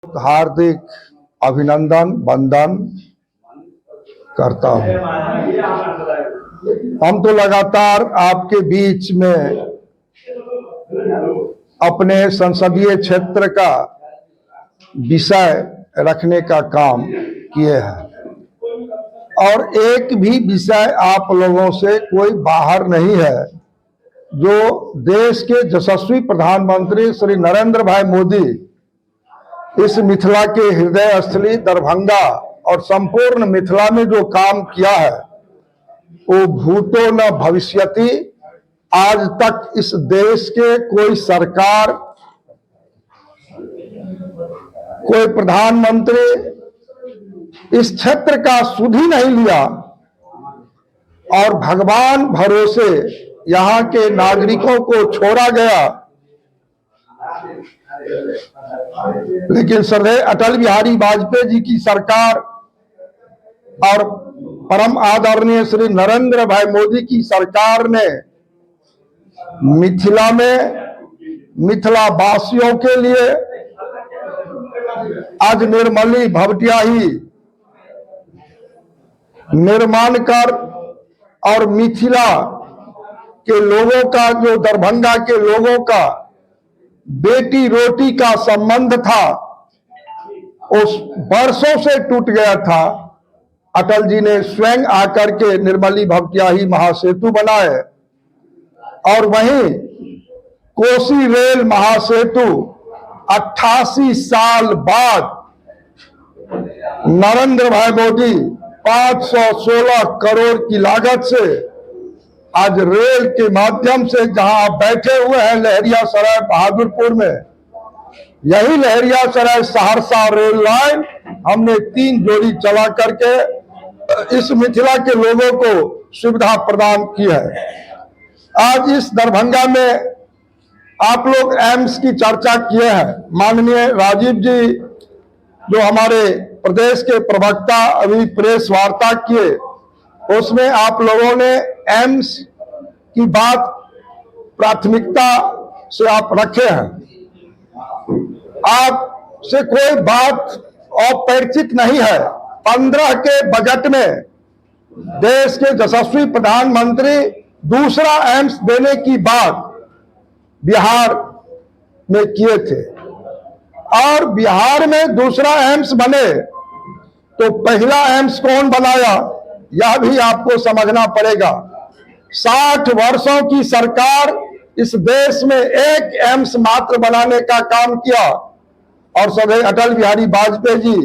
हार्दिक अभिनंदन वंदन करता हूं। हम तो लगातार आपके बीच में अपने संसदीय क्षेत्र का विषय रखने का काम किए हैं और एक भी विषय आप लोगों से कोई बाहर नहीं है जो देश के यशस्वी प्रधानमंत्री श्री नरेंद्र भाई मोदी इस मिथिला के हृदय स्थली दरभंगा और संपूर्ण मिथिला में जो काम किया है वो भूतो न भविष्यति। आज तक इस देश के कोई सरकार, कोई प्रधानमंत्री इस क्षेत्र का सुध ही नहीं लिया और भगवान भरोसे यहाँ के नागरिकों को छोड़ा गया। लेकिन श्रद्धेय अटल बिहारी वाजपेयी जी की सरकार और परम आदरणीय श्री नरेंद्र भाई मोदी की सरकार ने मिथिला में मिथिला वासियों के लिए आज निर्मली भवटियाही निर्माण कर और मिथिला के लोगों का, जो दरभंगा के लोगों का बेटी रोटी का संबंध था, उस वर्षों से टूट गया था। अटल जी ने स्वयं आकर के निर्मली भवटियाही महासेतु बनाए और वहीं कोसी रेल महासेतु 88 साल बाद नरेंद्र भाई मोदी 516 करोड़ की लागत से आज रेल के माध्यम से, जहां आप बैठे हुए हैं लहरियासराय बहादुरपुर में, यही लहरियासराय सहरसा रेल लाइन हमने 3 जोड़ी चला करके इस मिथिला के लोगों को सुविधा प्रदान की है। आज इस दरभंगा में आप लोग एम्स की चर्चा किए हैं। माननीय राजीव जी जो हमारे प्रदेश के प्रवक्ता अभी प्रेस वार्ता किए, उसमें आप लोगों ने एम्स की बात प्राथमिकता से आप रखे हैं। आपसे कोई बात अपरिचित नहीं है। 15 के बजट में देश के यशस्वी प्रधानमंत्री दूसरा एम्स देने की बात बिहार में किए थे और बिहार में दूसरा एम्स बने तो पहला एम्स कौन बनाया, यह भी आपको समझना पड़ेगा। 60 वर्षों की सरकार इस देश में एक एम्स मात्र बनाने का काम किया और सदैव अटल बिहारी वाजपेयी जी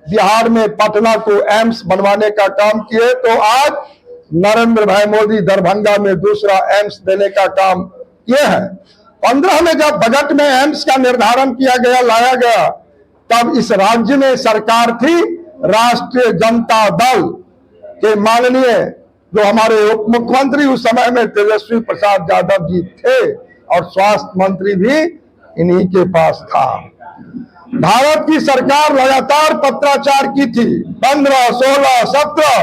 बिहार में पटना को एम्स बनवाने का काम किए, तो आज नरेंद्र भाई मोदी दरभंगा में दूसरा एम्स देने का काम किए हैं। 15 में जब बजट में एम्स का निर्धारण किया गया, लाया गया, तब इस राज्य में सरकार थी राष्ट्रीय जनता दल के माननीय जो हमारे उप मुख्यमंत्री उस समय में तेजस्वी प्रसाद यादव जी थे और स्वास्थ्य मंत्री भी इन्हीं के पास था। भारत की सरकार लगातार पत्राचार की थी, 15, 16, 17,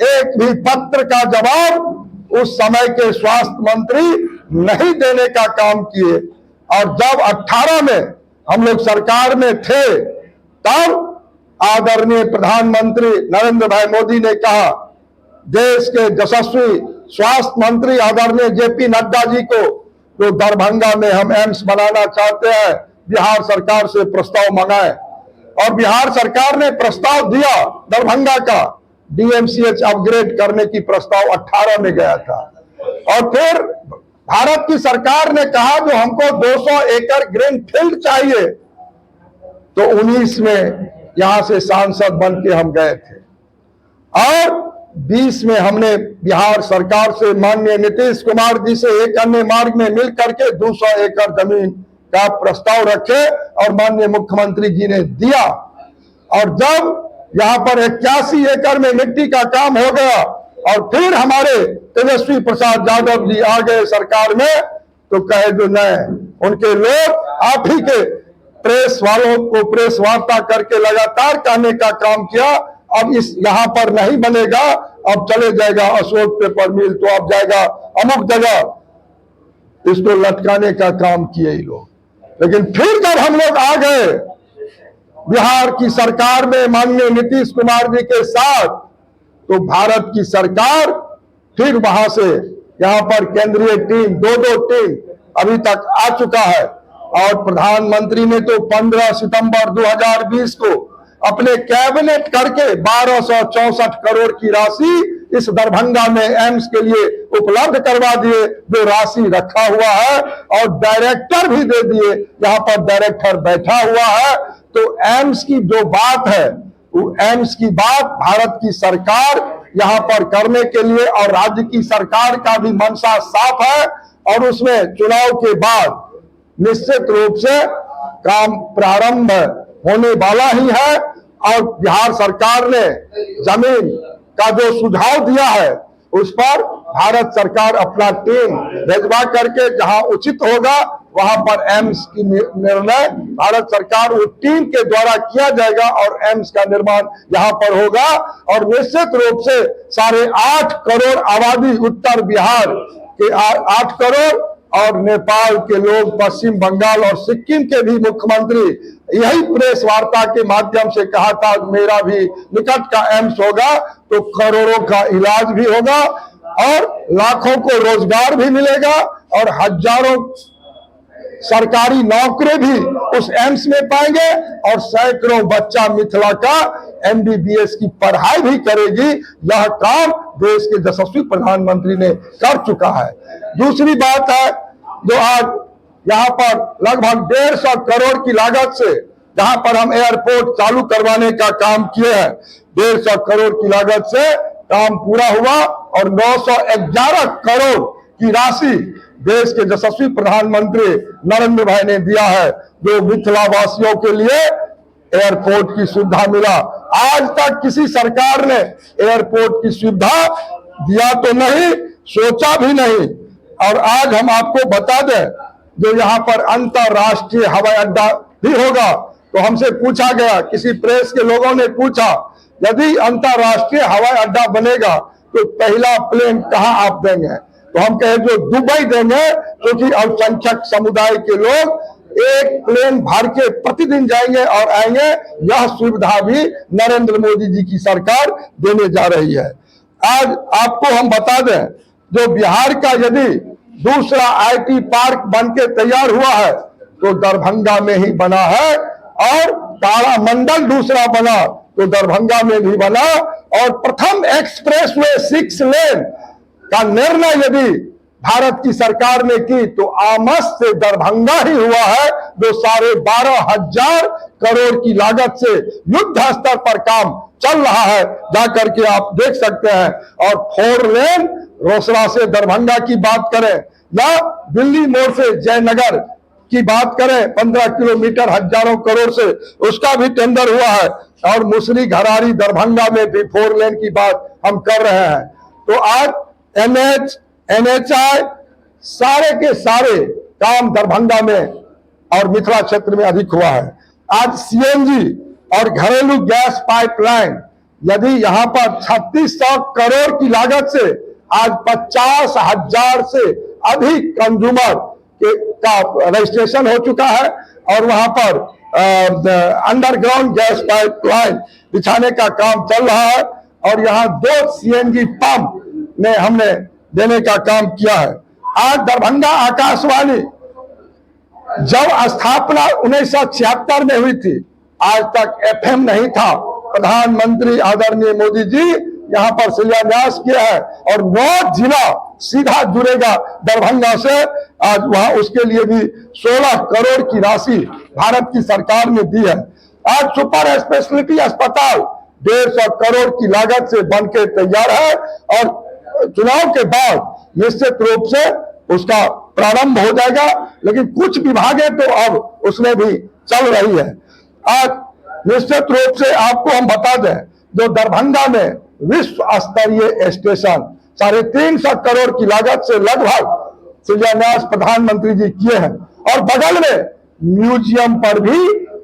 एक भी पत्र का जवाब उस समय के स्वास्थ्य मंत्री नहीं देने का काम किए और जब 18 में हम लोग सरकार में थे तब आदरणीय प्रधानमंत्री नरेंद्र भाई मोदी ने कहा देश के यशस्वी स्वास्थ्य मंत्री आदरणीय जेपी नड्डा जी को जो दरभंगा में हम एम्स बनाना चाहते हैं, बिहार सरकार से प्रस्ताव मंगाए और बिहार सरकार ने प्रस्ताव दिया। दरभंगा का डीएमसीएच अपग्रेड करने की प्रस्ताव 18 में गया था और फिर भारत की सरकार ने कहा जो हमको 200 एकड़ ग्रीन फील्ड चाहिए, तो 19 में यहां से सांसद बन के हम गए थे और 20 में हमने बिहार सरकार से माननीय नीतीश कुमार जी से एक अन्य मार्ग में मिल करके 200 एकड़ जमीन का प्रस्ताव रखे और माननीय मुख्यमंत्री जी ने दिया और जब यहां पर 81 एकड़ में मिट्टी का काम हो गया और फिर हमारे तेजस्वी प्रसाद यादव जी आ गए सरकार में, तो कहे जो नहीं, उनके लोग आप ही के प्रेस वालों को प्रेस वार्ता करके लगातार कहने का काम किया अब इस यहां पर नहीं बनेगा, अब चले जाएगा अशोक पेपर मिल, तो अब जाएगा अमुक जगह, इसको लटकाने का काम किए ये लोग। लेकिन फिर जब हम लोग आ गए बिहार की सरकार में माननीय नीतीश कुमार जी के साथ, तो भारत की सरकार फिर वहां से यहां पर केंद्रीय टीम, दो टीम अभी तक आ चुका है। और प्रधानमंत्री ने तो 15 सितंबर 2020 को अपने कैबिनेट करके 1264 करोड़ की राशि इस दरभंगा में एम्स के लिए उपलब्ध करवा दिए, जो राशि रखा हुआ है, और डायरेक्टर भी दे दिए। यहाँ पर डायरेक्टर बैठा हुआ है। तो एम्स की जो बात है, वो एम्स की बात भारत की सरकार यहाँ पर करने के लिए, और राज्य की सरकार का भी मंशा साफ है, और उसमें चुनाव के बाद निश्चित रूप से काम प्रारंभ होने वाला ही है। और बिहार सरकार ने जमीन का जो सुझाव दिया है, उस पर भारत सरकार अपना टीम भेजवा करके जहां उचित होगा वहां पर एम्स की निर्णय भारत सरकार उस टीम के द्वारा किया जाएगा, और एम्स का निर्माण यहां पर होगा। और निश्चित रूप से 8.5 करोड़ आबादी उत्तर बिहार के 8 करोड़, और नेपाल के लोग, पश्चिम बंगाल और सिक्किम के भी मुख्यमंत्री यही प्रेस वार्ता के माध्यम से कहा था, मेरा भी निकट का एम्स होगा तो करोड़ों का इलाज भी होगा, और लाखों को रोजगार भी मिलेगा, और हजारों सरकारी नौकरी भी उस एम्स में पाएंगे, और सैकड़ों बच्चा मिथिला का MBBS की पढ़ाई भी करेगी। यह काम देश के यशस्वी प्रधानमंत्री ने कर चुका है। दूसरी बात है, जो आज यहाँ पर लगभग 150 करोड़ की लागत से जहां पर हम एयरपोर्ट चालू करवाने का काम किए हैं, 150 करोड़ की लागत से काम पूरा हुआ, और 911 करोड़ की राशि देश के यशस्वी प्रधानमंत्री नरेंद्र भाई ने दिया है, जो मिथिला वासियों के लिए एयरपोर्ट की सुविधा मिला। आज तक किसी सरकार ने एयरपोर्ट की सुविधा दिया तो नहीं, सोचा भी नहीं। और आज हम आपको बता दें, जो यहाँ पर अंतरराष्ट्रीय हवाई अड्डा भी होगा, तो हमसे पूछा गया, किसी प्रेस के लोगों ने पूछा, यदि अंतरराष्ट्रीय हवाई अड्डा बनेगा तो पहला प्लेन कहां आप देंगे? तो हम कहे जो दुबई देंगे, क्योंकि अल्पसंख्यक समुदाय के लोग एक प्लेन भर के प्रतिदिन जाएंगे और आएंगे। यह सुविधा भी नरेंद्र मोदी जी की सरकार देने जा रही है। आज आपको हम बता दें, जो बिहार का यदि दूसरा IT पार्क बनके तैयार हुआ है तो दरभंगा में ही बना है, और तारामंडल दूसरा बना तो दरभंगा में भी बना, और प्रथम एक्सप्रेसवे 6 लेन का निर्णय यदि भारत की सरकार ने की तो आमस से दरभंगा ही हुआ है, जो 12,500 करोड़ की लागत से युद्ध स्तर पर काम चल रहा है, जाकर के आप देख सकते हैं। और 4 लेन रोसड़ा से दरभंगा की बात करें, या दिल्ली मोड़ से जयनगर की बात करें, 15 किलोमीटर हजारों करोड़ से, उसका भी टेंडर हुआ है। और मुसरी घरारी दरभंगा में भी 4 लेन की बात हम कर रहे हैं। तो आज NH, NHI सारे के सारे काम दरभंगा में और मिथिला क्षेत्र में अधिक हुआ है। आज CNG और घरेलू गैस पाइपलाइन, यदि यहां पर 3600 करोड़ की लागत से आज 50,000 से अधिक कंज्यूमर का रजिस्ट्रेशन हो चुका है, और वहां पर अंडरग्राउंड गैस पाइपलाइन बिछाने का काम चल रहा है, और यहाँ 2 CNG पंप में हमने देने का काम किया है। आज दरभंगा आकाशवाणी जब स्थापना 1976 में हुई थी, आज तक FM नहीं था। प्रधानमंत्री आदरणीय मोदी जी यहाँ पर शिलान्यास किया है, और 9 जिला सीधा जुड़ेगा दरभंगा से। आज वहां उसके लिए भी 16 करोड़ की राशि भारत की सरकार ने दी है। आज सुपर स्पेशलिटी अस्पताल 150 करोड़ की लागत से बनके तैयार है, और चुनाव के बाद निश्चित रूप से उसका प्रारंभ हो जाएगा, लेकिन कुछ विभागें तो अब उसमें भी चल रही है। आज निश्चित रूप से आपको हम बता दें, जो दरभंगा में विश्व स्तरीय स्टेशन 350 करोड़ की लागत से लगभग शिलान्यास प्रधानमंत्री जी किए हैं, और बगल में म्यूजियम पर भी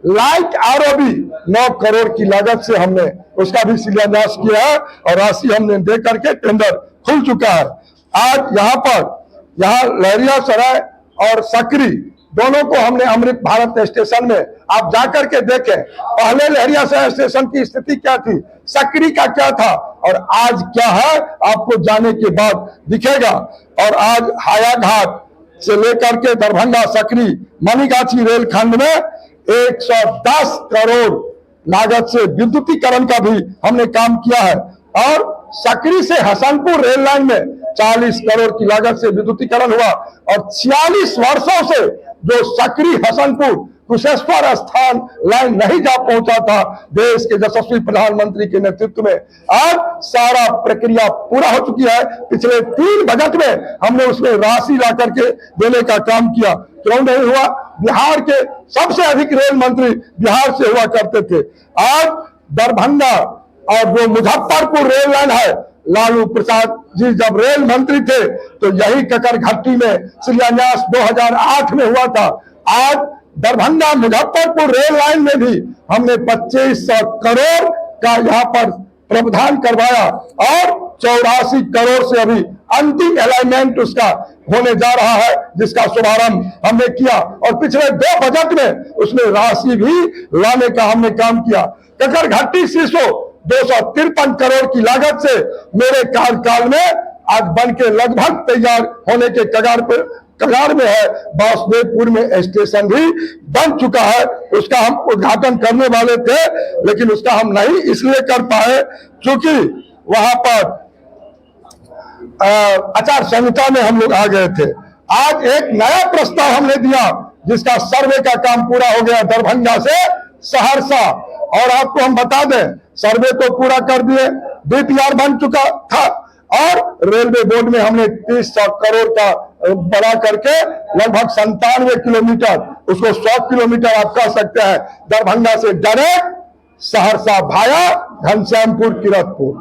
लाइट ROB 9 करोड़ की लागत से हमने उसका भी शिलान्यास किया है, और राशि हमने दे करके टेंडर खुल चुका है। आज यहाँ पर लहरियासराय और सकरी दोनों को हमने अमृत भारत स्टेशन में आप जाकर के देखें, पहले लहरियासराय स्टेशन की स्थिति क्या थी, सकरी का क्या था और आज क्या है, आपको जाने के बाद दिखेगा। और आज हायाघाट से लेकर के दरभंगा सकरी मनीगाछी रेलखंड में 110 करोड़ लागत से विद्युतीकरण का भी हमने काम किया है और सकरी से हसनपुर रेल लाइन में 40 करोड़ की लागत से विद्युतीकरण हुआ और 46 वर्षों से जो सकरी हसनपुर कुशेश्वर स्थान लाइन नहीं जा पहुंचा था, देश के यशस्वी प्रधानमंत्री के नेतृत्व में आज सारा प्रक्रिया पूरा हो चुकी है। पिछले 3 बजट में हमने उसमें राशि ला करके देने का काम किया। क्यों नहीं हुआ? बिहार के सबसे अधिक रेल मंत्री बिहार से हुआ करते थे। आज दरभंगा और जो मुजफ्फरपुर रेल लाइन है, लालू प्रसाद जी जब रेल मंत्री थे तो यही ककरघट्टी में शिलान्यास 2008 में हुआ था। आज दरभंगा मुजफ्फरपुर रेल लाइन में भी हमने 2500 करोड़ का यहाँ पर प्रावधान करवाया और 84 करोड़ से अभी अंतिम अलाइनमेंट उसका होने जा रहा है, जिसका शुभारंभ हमने किया और पिछले 2 बजट में उसमें राशि भी लाने का हमने काम किया। ककरघट्टी सीसो 253 करोड़ की लागत से मेरे कार्यकाल में आज बन के लगभग तैयार होने के कगार में है। वासुदेवपुर में स्टेशन भी बन चुका है, उसका हम उद्घाटन करने वाले थे लेकिन उसका हम नहीं इसलिए कर पाए क्योंकि वहां पर आचार संहिता में हम लोग आ गए थे। आज एक नया प्रस्ताव हमने दिया जिसका सर्वे का काम पूरा हो गया दरभंगा से सहरसा, और आपको हम बता दें सर्वे तो पूरा कर दिए, डीपीआर बन चुका था और रेलवे बोर्ड में हमने 30 करोड़ का बढ़ा करके लगभग 97 किलोमीटर, उसको 100 किलोमीटर आप कह सकते हैं, दरभंगा से डायरेक्ट सहरसा भाया घनश्यामपुर किरतपुर